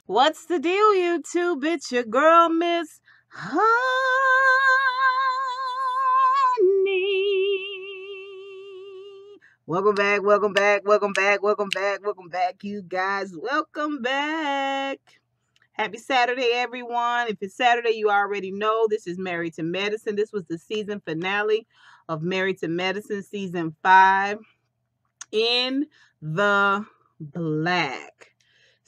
What's the deal, YouTube? It's your girl, Miss Honey. Welcome back, welcome back, welcome back, welcome back, welcome back, you guys. Welcome back. Happy Saturday, everyone. If it's Saturday, you already know this is Married to Medicine. This was the season finale of Married to Medicine, season 5. In the Black.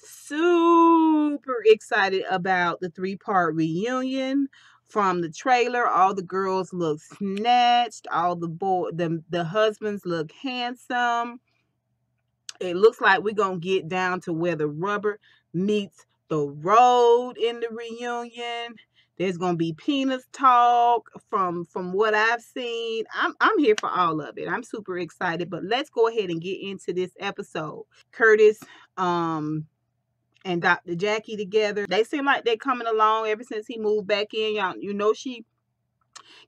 Super excited about the 3-part reunion. From the trailer, all the girls look snatched, all the husbands look handsome. It looks like we're gonna get down to where the rubber meets the road in the reunion. There's gonna be penis talk from what I've seen. I'm here for all of it. I'm super excited. But let's go ahead and get into this episode. Curtis and Dr. Jackie together. They seem like they're coming along ever since he moved back in. Y'all, you know, she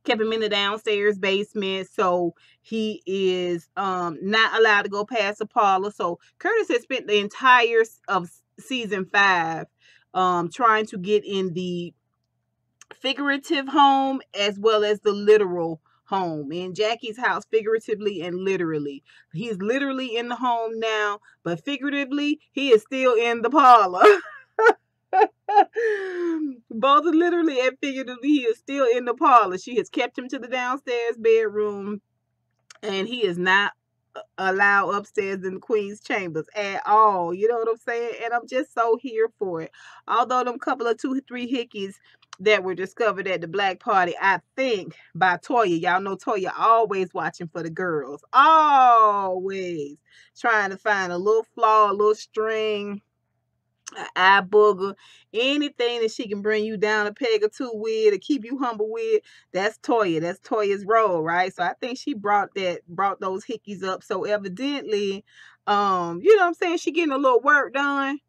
kept him in the downstairs basement, so he is not allowed to go past the parlor. So Curtis has spent the entire of season 5 trying to get in the figurative home as well as the literal home, in Jackie's house, figuratively and literally. He's literally in the home now, but figuratively he is still in the parlor. Both literally and figuratively, he is still in the parlor. She has kept him to the downstairs bedroom, and he is not allowed upstairs in the queen's chambers at all. You know what I'm saying? And I'm just so here for it. Although them couple of 2-3 hickeys that were discovered at the black party, I think, by Toya. Y'all know Toya always watching for the girls. Always trying to find a little flaw, a little string, an eye booger, anything that she can bring you down a peg or two with to keep you humble with. That's Toya. That's Toya's role, right? So I think she brought those hickeys up. So evidently, you know what I'm saying, she getting a little work done,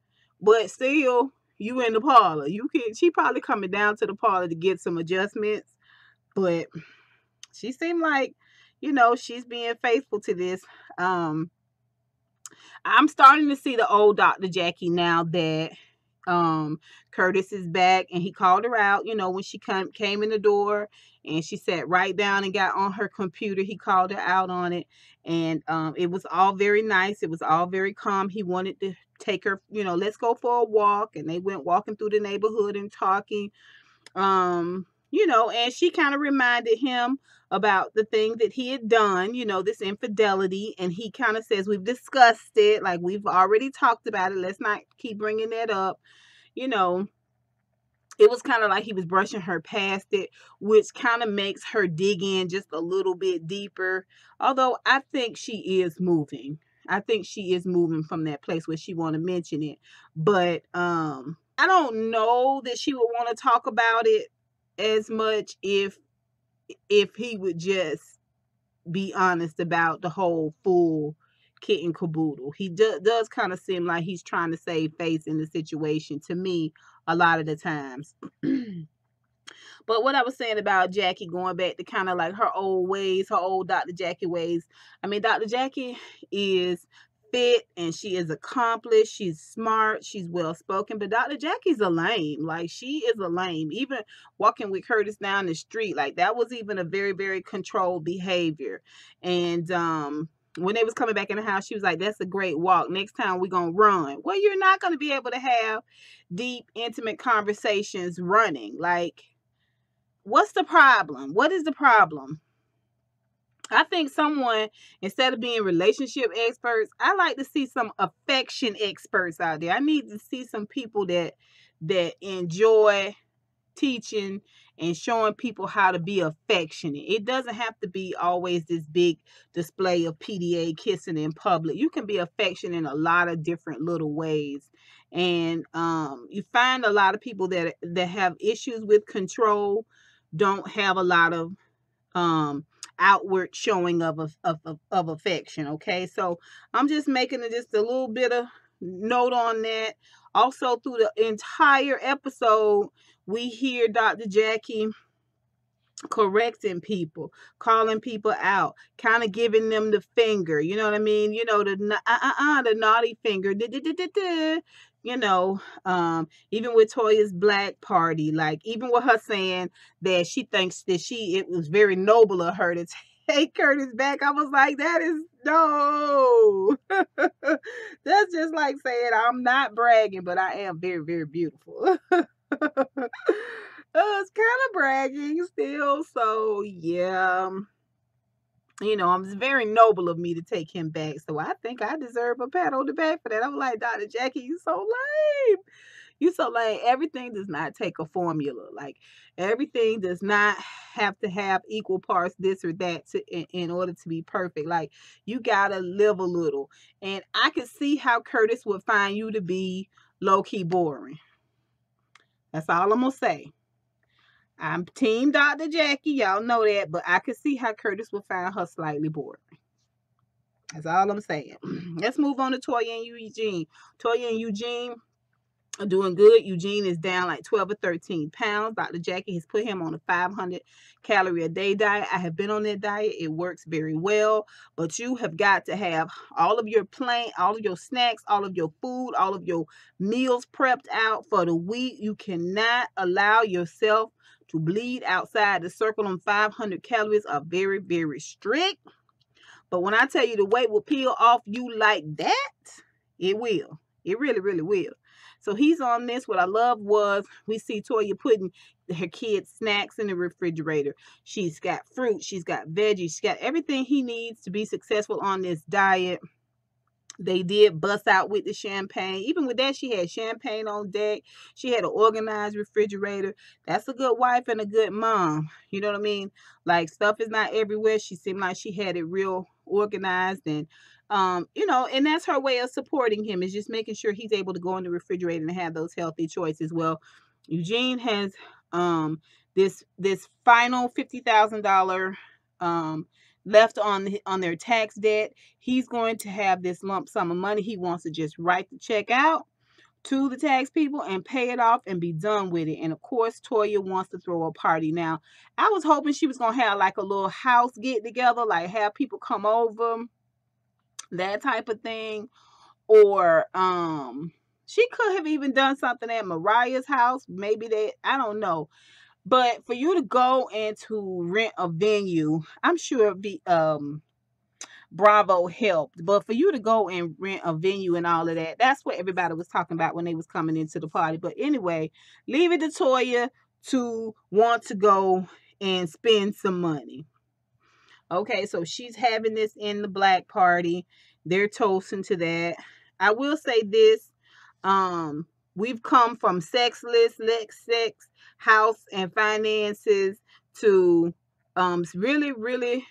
but still, you in the parlor. She probably coming down to the parlor to get some adjustments, but she seemed like, you know, she's being faithful to this. I'm starting to see the old Dr. Jackie now that Curtis is back, and he called her out, you know, when she came in the door and she sat right down and got on her computer. He called her out on it, and it was all very nice. It was all very calm. He wanted to take her, you know, let's go for a walk, and they went walking through the neighborhood and talking. You know, and she kind of reminded him about the thing that he had done, you know, this infidelity, and he kind of says, we've discussed it, like we've already talked about it, let's not keep bringing that up. You know, it was kind of like he was brushing her past it, which kind of makes her dig in just a little bit deeper. Although I think she is moving. I think she is moving from that place where she want to mention it. But I don't know that she would want to talk about it as much if he would just be honest about the whole full kit and caboodle. He does kind of seem like he's trying to save face in the situation to me a lot of the times. But what I was saying about Jackie going back to kind of like her old ways, her old Dr. Jackie ways. I mean, Dr. Jackie is fit and she is accomplished. She's smart. She's well spoken. But Dr. Jackie's a lame. Like, she is a lame. Even walking with Curtis down the street, like that was even a very, very controlled behavior. And when they was coming back in the house, she was like, that's a great walk. Next time we're going to run. Well, you're not going to be able to have deep, intimate conversations running. Like, what's the problem? What is the problem? I think someone, instead of being relationship experts, I like to see some affection experts out there. I need to see some people that enjoy teaching and showing people how to be affectionate. It doesn't have to be always this big display of PDA kissing in public. You can be affectionate in a lot of different little ways. And you find a lot of people that have issues with control don't have a lot of outward showing of affection. Okay, so I'm just making just a little bit of note on that. Also, through the entire episode, we hear Dr. Jackie correcting people, calling people out, kind of giving them the finger. You know what I mean? You know, the naughty finger. You know, even with Toya's black party, like even with her saying that she thinks that it was very noble of her to take Curtis back. I was like, that is no. That's just like saying I'm not bragging, but I am very, very beautiful. It's kind of bragging still. So yeah, you know, it's very noble of me to take him back. So I think I deserve a pat on the back for that. I'm like, Dr. Jackie, you so lame. You so lame. Everything does not take a formula. Like everything does not have to have equal parts, this or that, in order to be perfect. Like you gotta live a little. And I could see how Curtis would find you to be low key boring. That's all I'm gonna say. I'm team Dr. Jackie, y'all know that, but I could see how Curtis would find her slightly boring. That's all I'm saying. Let's move on to Toya and Eugene. Toya and Eugene are doing good. Eugene is down like 12 or 13 pounds. Dr. Jackie has put him on a 500 calorie a day diet. I have been on that diet. It works very well, but you have got to have all of your all of your snacks, all of your food, all of your meals prepped out for the week. You cannot allow yourself to bleed outside the circle. On 500 calories are very, very strict. But when I tell you the weight will peel off you like that, it will. It really, really will. So he's on this. What I love was we see Toya putting her kids' snacks in the refrigerator. She's got fruit. She's got veggies. She's got everything he needs to be successful on this diet. They did bust out with the champagne. Even with that, she had champagne on deck. She had an organized refrigerator. That's a good wife and a good mom. You know what I mean? Like stuff is not everywhere. She seemed like she had it real organized, and you know, and that's her way of supporting him, is just making sure he's able to go in the refrigerator and have those healthy choices. Well, Eugene has this final $50,000 left on their tax debt. He's going to have this lump sum of money. He wants to just write the check out to the tax people and pay it off and be done with it. And of course, Toya wants to throw a party. Now, I was hoping she was going to have like a little house get together, like have people come over, that type of thing. Or she could have even done something at Mariah's house. Maybe I don't know. But for you to go and to rent a venue, I'm sure it'd be Bravo helped. But for you to go and rent a venue and all of that, that's what everybody was talking about when they was coming into the party. But anyway, leave it to Toya to want to go and spend some money. Okay, so she's having this in the black party. They're toasting to that. I will say this. We've come from sexless, sex, house, and finances to really, really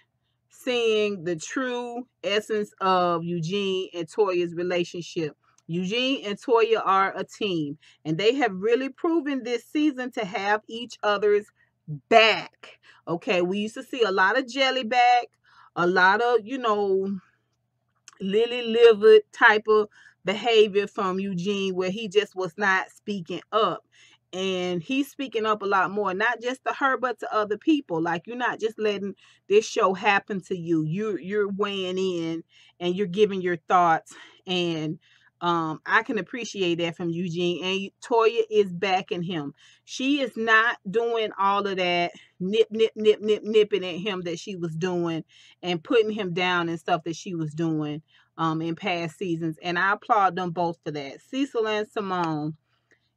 seeing the true essence of Eugene and Toya's relationship. Eugene and Toya are a team, and they have really proven this season to have each other's back. Okay, we used to see a lot of jelly back, a lot of, you know, lily livered type of behavior from Eugene, where he just was not speaking up. And he's speaking up a lot more, not just to her, but to other people. Like, you're not just letting this show happen to you. You're weighing in and you're giving your thoughts. And I can appreciate that from Eugene. And Toya is backing him. She is not doing all of that nipping at him that she was doing and putting him down and stuff that she was doing in past seasons. And I applaud them both for that. Cecil and Simone.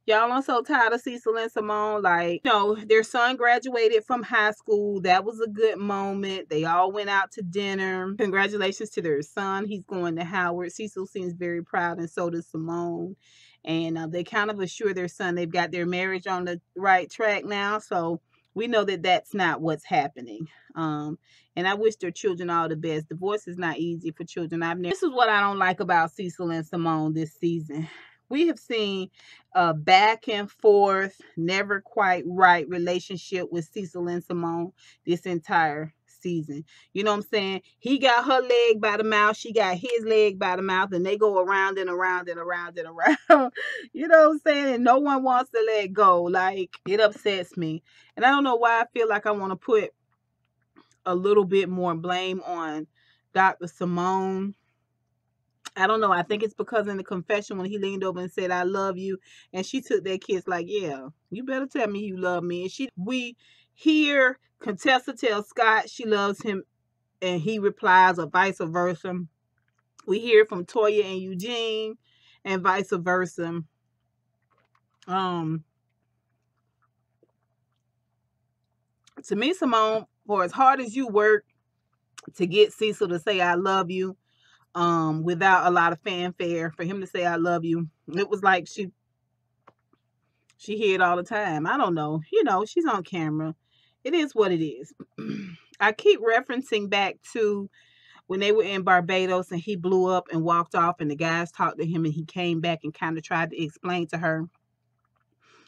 Y'all, I'm so tired of Cecil and Simone. Like, you know, their son graduated from high school. That was a good moment. They all went out to dinner. Congratulations to their son. He's going to Howard. Cecil seems very proud, and so does Simone. And they kind of assure their son they've got their marriage on the right track now. So we know that that's not what's happening. And I wish their children all the best. Divorce is not easy for children. This is what I don't like about Cecil and Simone this season. We have seen a back and forth, never quite right relationship with Cecil and Simone this entire next season. You know what I'm saying? He got her leg by the mouth, she got his leg by the mouth, and they go around and around and around and around. You know what I'm saying? And no one wants to let go. Like, it upsets me. And I don't know why I feel like I want to put a little bit more blame on Dr. Simone. I don't know. I think it's because in the confession when he leaned over and said, "I love you," and she took that kiss like, "Yeah, you better tell me you love me." And we hear Contessa tell Scott she loves him, and he replies, or vice versa. We hear from Toya and Eugene, and vice versa. Um, to me, Simone, for as hard as you work to get Cecil to say "I love you," without a lot of fanfare, for him to say "I love you," it was like she hear it all the time. I don't know. You know, she's on camera. It is what it is. I keep referencing back to when they were in Barbados and he blew up and walked off, and the guys talked to him, and he came back and kind of tried to explain to her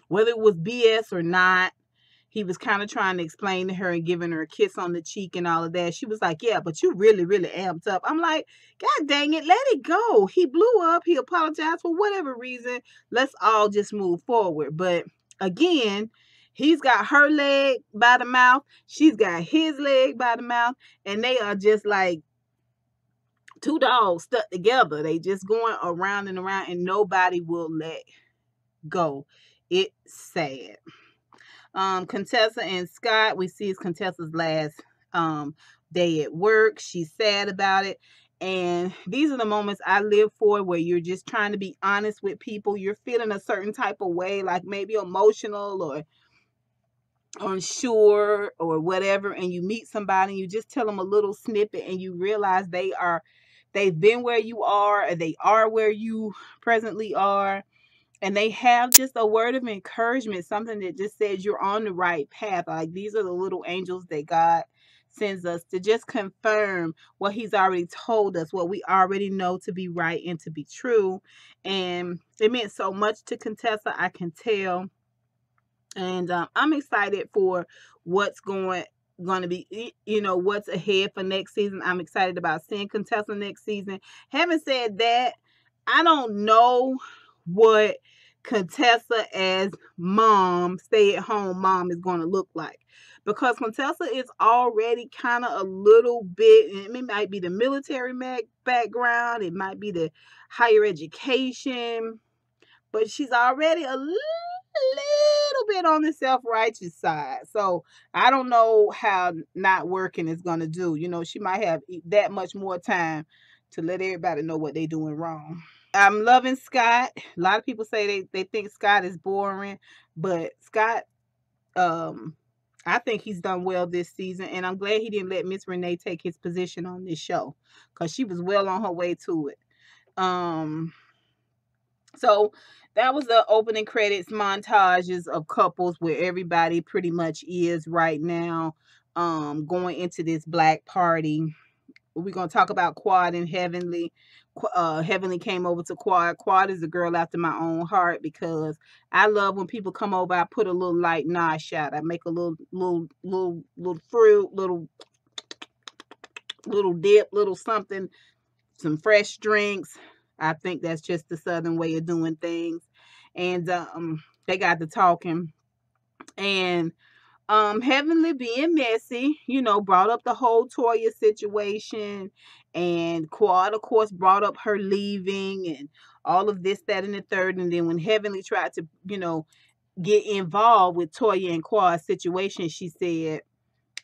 whether it was BS or not. He was kind of trying to explain to her and giving her a kiss on the cheek and all of that. She was like, "Yeah, but you really, really amped up." I'm like, God dang it, let it go. He blew up. He apologized for whatever reason. Let's all just move forward. But again, he's got her leg by the mouth. She's got his leg by the mouth. And they are just like two dogs stuck together. They just going around and around, and nobody will let go. It's sad. Contessa and Scott, we see it's Contessa's last day at work. She's sad about it. And these are the moments I live for, where you're just trying to be honest with people. You're feeling a certain type of way, like maybe emotional or unsure or whatever, and you meet somebody and you just tell them a little snippet, and you realize they've been where you are, or they are where you presently are, and they have just a word of encouragement, something that just says you're on the right path. Like, these are the little angels that God sends us to just confirm what he's already told us, what we already know to be right and to be true. And it meant so much to Contessa, I can tell. And I'm excited for what's going to be, what's ahead for next season. I'm excited about seeing Contessa next season. Having said that, I don't know what Contessa as mom, stay-at-home mom, is going to look like, because Contessa is already kind of a little bit, it might be the military background, it might be the higher education, but she's already a little bit on the self-righteous side. So I don't know how not working is going to do. She might have that much more time to let everybody know what they're doing wrong. I'm loving Scott. A lot of people say they think Scott is boring, but Scott, I think he's done well this season, and I'm glad he didn't let Miss Renee take his position on this show, because she was well on her way to it. So that was the opening credits montages of couples where everybody pretty much is right now, going into this black party. We're going to talk about Quad and Heavenly. Heavenly came over to Quad. Quad is a girl after my own heart, because I love when people come over. I put a little light nosh shot. I make a little fruit, little dip, little something, some fresh drinks. I think that's just the Southern way of doing things. And they got to talking, and Heavenly, being messy, brought up the whole Toya situation, and Quad, of course, brought up her leaving and all of this, that, and the third. And then when Heavenly tried to, get involved with Toya and Quad's situation, she said,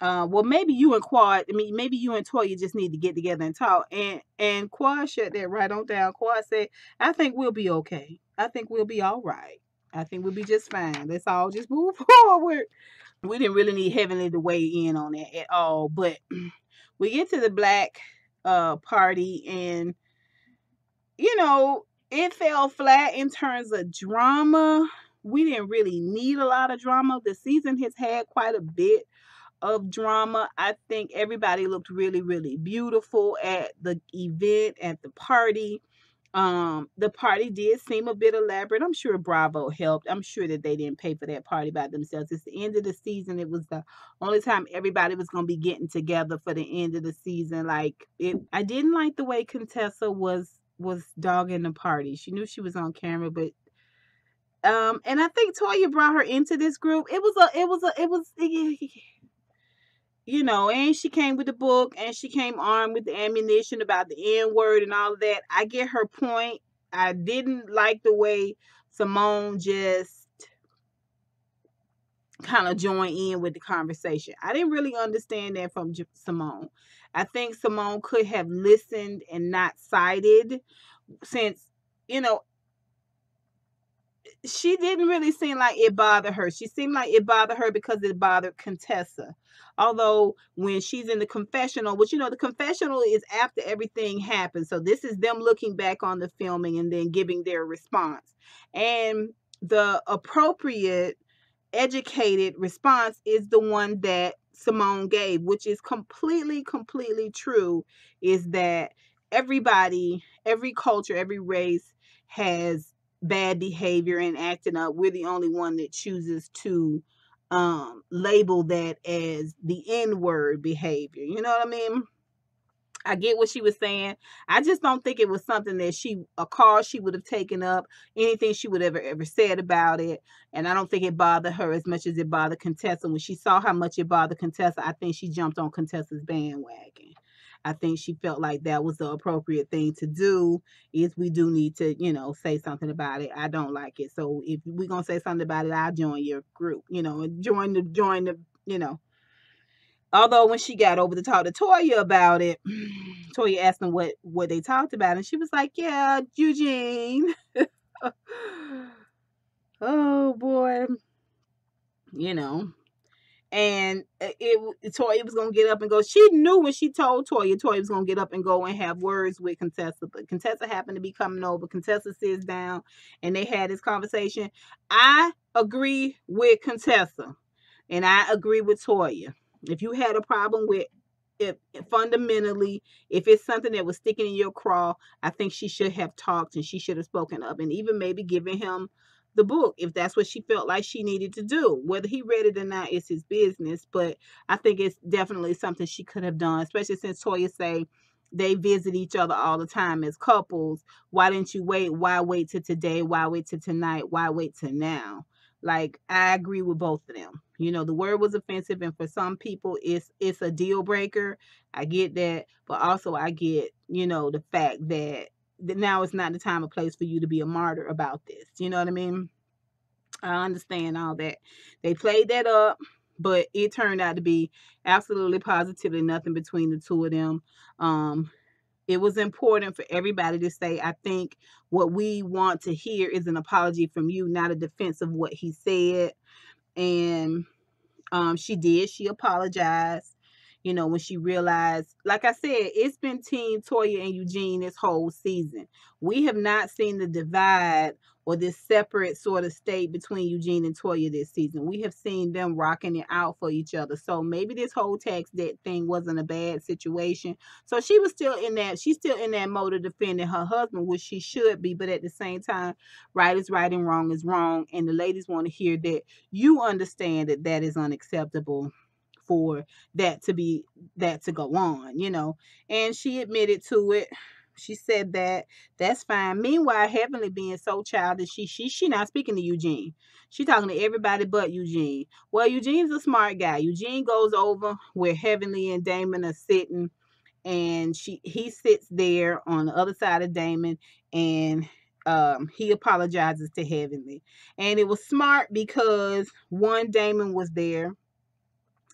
well, maybe you and Toya just need to get together and talk. And Quad shut that right on down. Quad said, "I think we'll be okay. I think we'll be all right. I think we'll be just fine. Let's all just move forward." We didn't really need Heavenly to weigh in on that at all. But we get to the black party, and it fell flat in terms of drama. We didn't really need a lot of drama. The season has had quite a bit of drama. I think everybody looked really, really beautiful at the event, at the party. The party did seem a bit elaborate. I'm sure Bravo helped. I'm sure that they didn't pay for that party by themselves. It's the end of the season. It was the only time everybody was gonna be getting together for the end of the season. Like it, I didn't like the way Contessa was dogging the party. She knew she was on camera, but and I think Toya brought her into this group. You know, and she came with the book and she came armed with the ammunition about the N word and all of that. I get her point. I didn't like the way Simone just kind of joined in with the conversation. I didn't really understand that from Simone. I think Simone could have listened and not sided, since, you know, she didn't really seem like it bothered her. She seemed like it bothered her because it bothered Contessa. Although when she's in the confessional, which, you know, the confessional is after everything happens. So this is them looking back on the filming and then giving their response. And the appropriate educated response is the one that Simone gave, which is completely true, is that everybody, every culture, every race has bad behavior and acting up. We're the only one that chooses to label that as the N-word behavior. You know what I mean? I get what she was saying. I just don't think it was something that a call she would have taken up, anything she would ever said about it. And I don't think it bothered her as much as it bothered Contessa. When she saw how much it bothered Contessa, I think she jumped on Contessa's bandwagon. I think she felt like that was the appropriate thing to do. Is we do need to, you know, say something about it. I don't like it. So if we're gonna say something about it, I'll join your group, you know, and join the, you know. Although when she got over to talk to Toya about it, Toya asked them what they talked about, and she was like, "Yeah, Eugene." Oh boy, you know. And Toya was gonna get up and go. She knew when she told Toya was gonna get up and go and have words with Contessa. But Contessa happened to be coming over. Contessa sits down, and they had this conversation. I agree with Contessa, and I agree with Toya. If you had a problem with if fundamentally, if it's something that was sticking in your craw, I think she should have talked and she should have spoken up and even maybe given him the book if that's what she felt like she needed to do. Whether he read it or not is his business, but I think it's definitely something she could have done, especially since Toya say they visit each other all the time as couples. Why didn't you wait? Why wait till today? Why wait till tonight? Why wait till now? Like, I agree with both of them. You know, the word was offensive, and for some people it's a deal breaker. I get that, but also I get, you know, the fact that now it's not the time or place for you to be a martyr about this. You know what I mean? I understand all that. They played that up, but it turned out to be absolutely positively nothing between the two of them. It was important for everybody to say, I think what we want to hear is an apology from you, not a defense of what he said. And she did. She apologized, you know, when she realized, like I said, it's been Team Toya and Eugene this whole season. We have not seen the divide or this separate sort of state between Eugene and Toya this season. We have seen them rocking it out for each other. So maybe this whole tax debt thing wasn't a bad situation. So she was still in that, she's still in that mode of defending her husband, which she should be. But at the same time, right is right and wrong is wrong. And the ladies want to hear that you understand that that is unacceptable for that to go on, you know. And she admitted to it. She said that that's fine. Meanwhile, Heavenly being so childish, she not speaking to Eugene. She talking to everybody but Eugene. Well, Eugene's a smart guy. Eugene goes over where Heavenly and Damon are sitting, and he sits there on the other side of Damon, and he apologizes to Heavenly. And it was smart because one, Damon was there,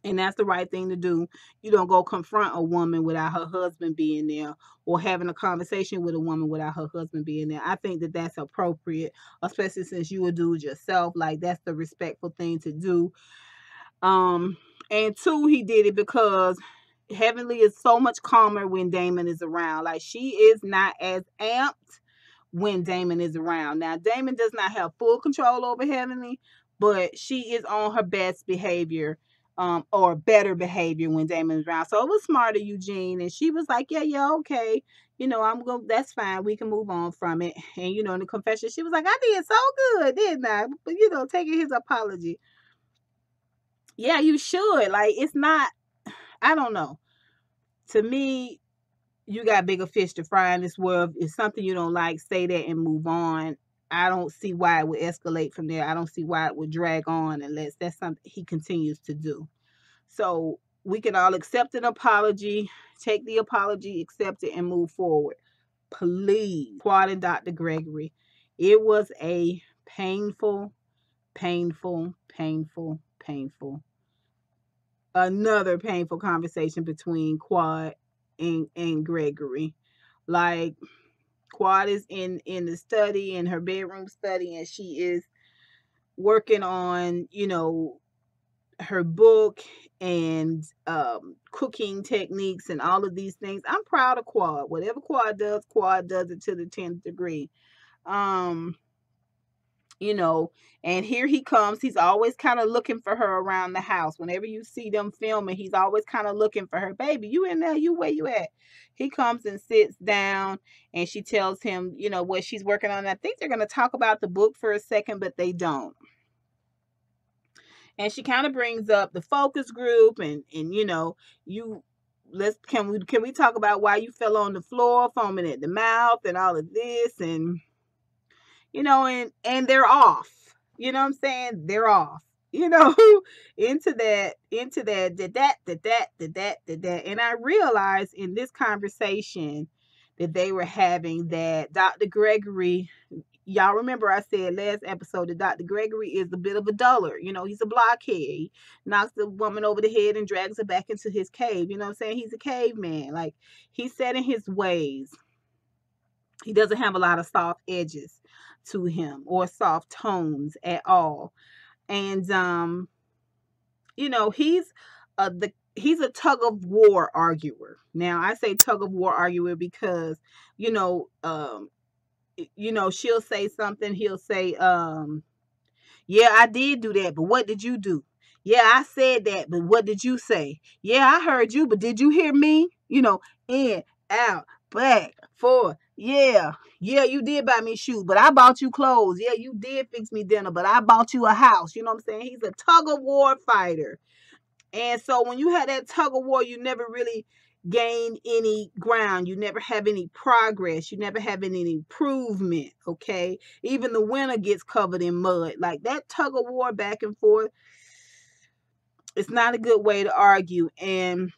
and that's the right thing to do. You don't go confront a woman without her husband being there, or having a conversation with a woman without her husband being there. I think that that's appropriate, especially since you a dude yourself. Like, that's the respectful thing to do. Um, and two, he did it because Heavenly is so much calmer when Damon is around. Like, she is not as amped when Damon is around. Now, Damon does not have full control over Heavenly, but she is on her best behavior or better behavior when Damon's around. So it was smart of Eugene, and she was like, yeah, okay, I'm going. That's fine. We can move on from it. And in the confession, she was like, I did so good, didn't I? But taking his apology. Yeah, you should. Like, it's not. I don't know. To me, you got bigger fish to fry in this world. If something you don't like, say that and move on. I don't see why it would escalate from there. I don't see why it would drag on unless that's something he continues to do. So we can all accept an apology, take the apology, accept it, and move forward. Please, Quad and Dr. Gregory. It was a painful, painful, painful, painful, another painful conversation between Quad and Gregory. Like, Quad is in the study, in her bedroom study, and she is working on, her book and cooking techniques and all of these things. I'm proud of Quad. Whatever Quad does it to the 10th degree. Um, you know, and here he comes. He's always kind of looking for her around the house. Whenever you see them filming, he's always kind of looking for her. Baby, you in there? You where you at? He comes and sits down, and she tells him, what she's working on. I think they're going to talk about the book for a second, but they don't. And she kind of brings up the focus group, and you can we talk about why you fell on the floor, foaming at the mouth, and all of this, and and they're off. You know what I'm saying? They're off. into that, did that. And I realized in this conversation that they were having that Dr. Gregory, y'all remember I said last episode that Dr. Gregory is a bit of a dullard. He's a blockhead. He knocks the woman over the head and drags her back into his cave. You know what I'm saying? He's a caveman. Like, he's set in his ways. He doesn't have a lot of soft edges to him or soft tones at all. And he's a tug of war arguer. Now I say tug of war arguer because she'll say something, he'll say, yeah, I did do that, but what did you do? Yeah, I said that, but what did you say? Yeah, I heard you, but did you hear me? In, out, back, forth. Yeah, you did buy me shoes, but I bought you clothes. Yeah, you did fix me dinner, but I bought you a house. You know what I'm saying? He's a tug of war fighter. And so when you have that tug of war, you never really gain any ground. You never have any progress. You never have any improvement. Okay. Even the winner gets covered in mud. Like, that tug of war back and forth, it's not a good way to argue. And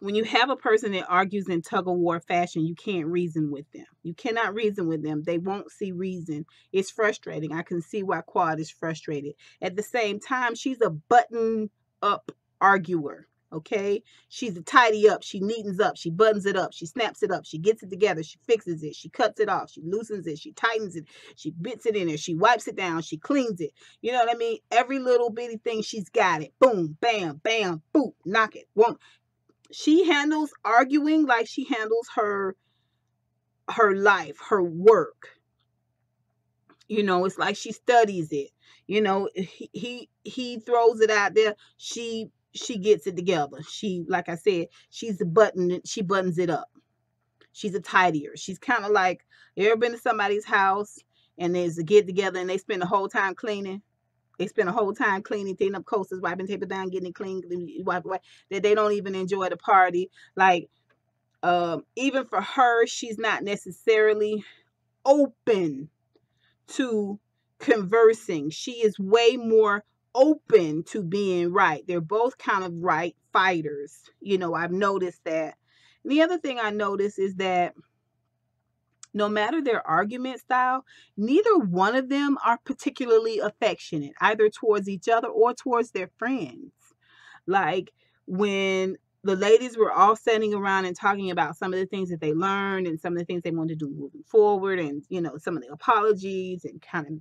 when you have a person that argues in tug of war fashion, you can't reason with them. You cannot reason with them. They won't see reason. It's frustrating. I can see why Quad is frustrated. At the same time, she's a button up arguer. Okay, she's a tidy up. She neatens up. She buttons it up. She snaps it up. She gets it together. She fixes it. She cuts it off. She loosens it. She tightens it. She bits it in there. She wipes it down. She cleans it. You know what I mean? Every little bitty thing, she's got it. Boom, bam, bam, boop, knock it. Won't. She handles arguing like she handles her life, her work. It's like she studies it. He throws it out there. She gets it together. She, like I said, she's a button. She buttons it up. She's a tidier. She's kind of like, you ever been to somebody's house and there's a get together and they spend the whole time cleaning? They spend a whole time cleaning, taking up coasters, wiping paper down, getting it clean, wipe away. That they don't even enjoy the party. Like, even for her, she's not necessarily open to conversing. She is way more open to being right. They're both kind of right fighters. I've noticed that. And the other thing I noticed is that no matter their argument style, neither one of them are particularly affectionate, either towards each other or towards their friends. Like, when the ladies were all sitting around and talking about some of the things that they learned and some of the things they wanted to do moving forward, and some of the apologies, and kind of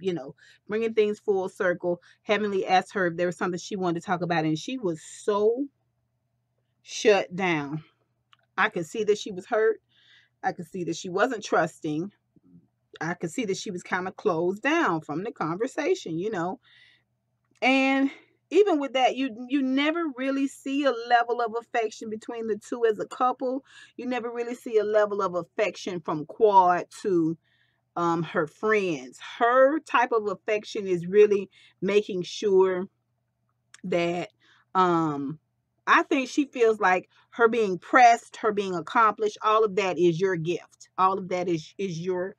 bringing things full circle, Heavenly asked her if there was something she wanted to talk about, and she was so shut down. I could see that she was hurt. I could see that she wasn't trusting. I could see that she was kind of closed down from the conversation, And even with that, you never really see a level of affection between the two as a couple. You never really see a level of affection from Quad to her friends. Her type of affection is really making sure that I think she feels like her being pressed, her being accomplished, all of that is your gift. All of that is your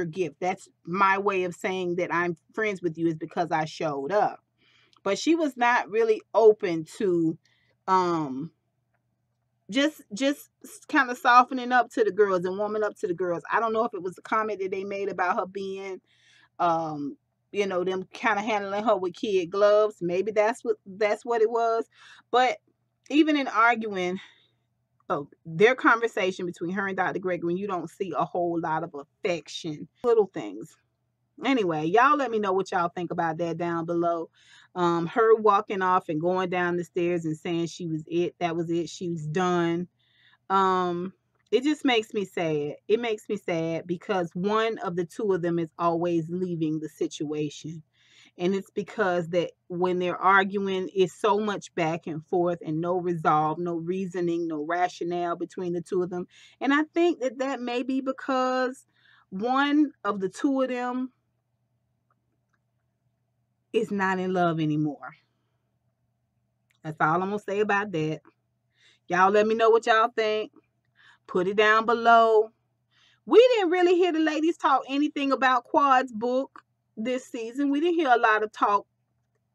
gift. That's my way of saying that I'm friends with you, is because I showed up. But she was not really open to um just kind of softening up to the girls and warming up to the girls. I don't know if it was a comment that they made about her being um them kind of handling her with kid gloves. Maybe that's what it was. But even in arguing, their conversation between her and Dr. Gregory, you don't see a whole lot of affection, little things. Anyway, y'all let me know what y'all think about that down below. Her walking off and going down the stairs and saying she was it, that was it, she was done. um it just makes me sad. It makes me sad because one of the two of them is always leaving the situation, and it's because that when they're arguing, it's so much back and forth and no resolve, no reasoning, no rationale between the two of them. And I think that may be because one of the two of them is not in love anymore. That's all I'm gonna say about that. Y'all let me know what y'all think. Put it down below. We didn't really hear the ladies talk anything about Quad's book this season. We didn't hear a lot of talk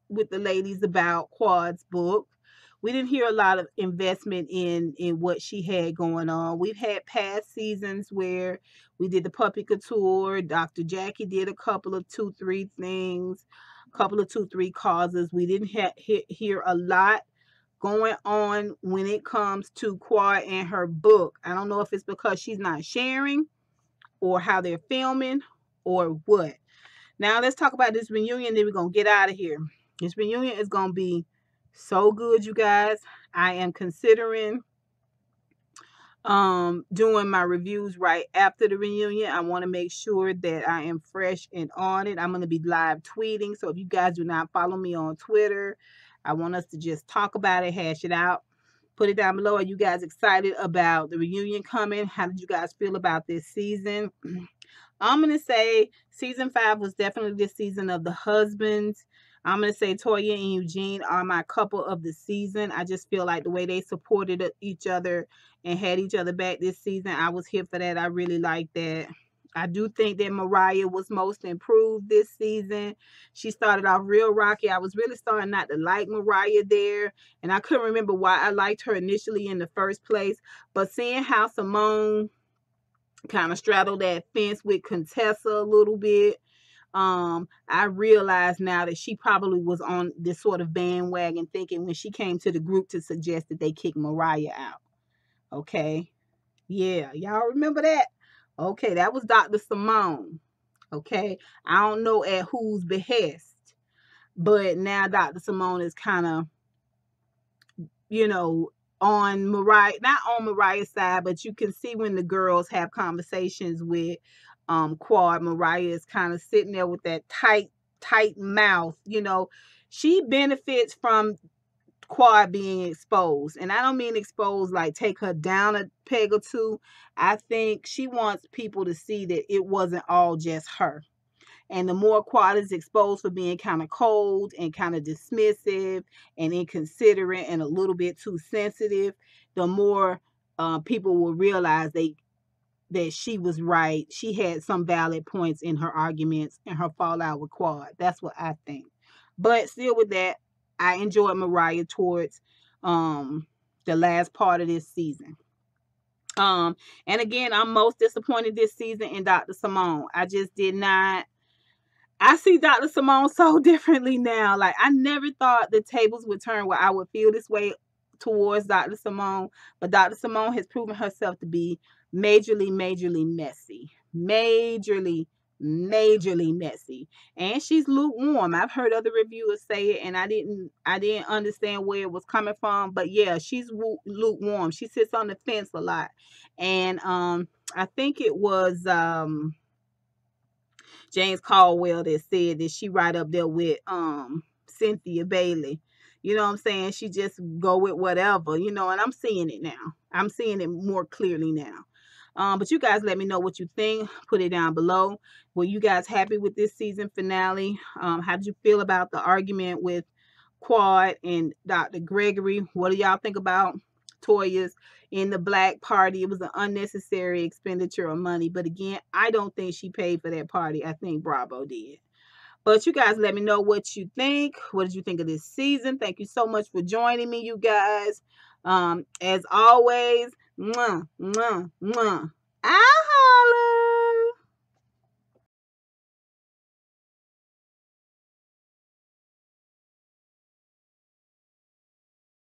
with the ladies about Quad's book. We didn't hear a lot of investment in what she had going on. We've had past seasons where we did the puppy couture. Dr. Jackie did a couple of 2-3 things, a couple of 2-3 causes. We didn't hear a lot going on when it comes to Quad and her book. I don't know if it's because she's not sharing or how they're filming or what. Now let's talk about this reunion, then we're going to get out of here. This reunion is going to be so good, you guys. I am considering doing my reviews right after the reunion. I want to make sure that I am fresh and on it. I'm going to be live tweeting, so if you guys do not follow me on Twitter, I want us to just talk about it, hash it out. Put it down below. Are you guys excited about the reunion coming? How did you guys feel about this season? I'm going to say season 5 was definitely the season of the husbands. I'm going to say Toya and Eugene are my couple of the season. I just feel like the way they supported each other and had each other back this season, I was here for that. I really like that. I do think that Mariah was most improved this season. She started off real rocky. I was really starting not to like Mariah there, and I couldn't remember why I liked her initially in the first place. But seeing how Simone kind of straddled that fence with Contessa a little bit, I realize now that she probably was on this sort of bandwagon thinking when she came to the group to suggest that they kick Mariah out. Okay. Yeah, y'all remember that? Okay, that was Dr. Simone. Okay. I don't know at whose behest, but now Dr. Simone is kind of, on Mariah, not on Mariah's side, but you can see when the girls have conversations with Quad, Mariah is kind of sitting there with that tight mouth. She benefits from Quad being exposed, and I don't mean exposed like take her down a peg or two. I think she wants people to see that it wasn't all just her. And the more Quad is exposed for being kind of cold and kind of dismissive and inconsiderate and a little bit too sensitive, the more people will realize that she was right. She had some valid points in her arguments and her fallout with Quad. That's what I think. But still with that, I enjoyed Mariah towards the last part of this season. And again, I'm most disappointed this season in Dr. Simone. I see Dr. Simone so differently now. Like, I never thought the tables would turn where I would feel this way towards Dr. Simone. But Dr. Simone has proven herself to be majorly messy. Majorly messy. And she's lukewarm. I've heard other reviewers say it, and I didn't understand where it was coming from. But yeah, she's lukewarm. She sits on the fence a lot. And I think it was James Caldwell that said that she right up there with Cynthia Bailey. You know what I'm saying? She just go with whatever, you know, and I'm seeing it now. I'm seeing it more clearly now. But you guys let me know what you think. Put it down below. Were you guys happy with this season finale? How did you feel about the argument with Quad and Dr. Gregory? What do y'all think about Toya's in the black party? It was an unnecessary expenditure of money. But again, I don't think she paid for that party. I think Bravo did. But you guys let me know what you think. What did you think of this season? Thank you so much for joining me, you guys. As always, mwah, mwah, mwah. Ah.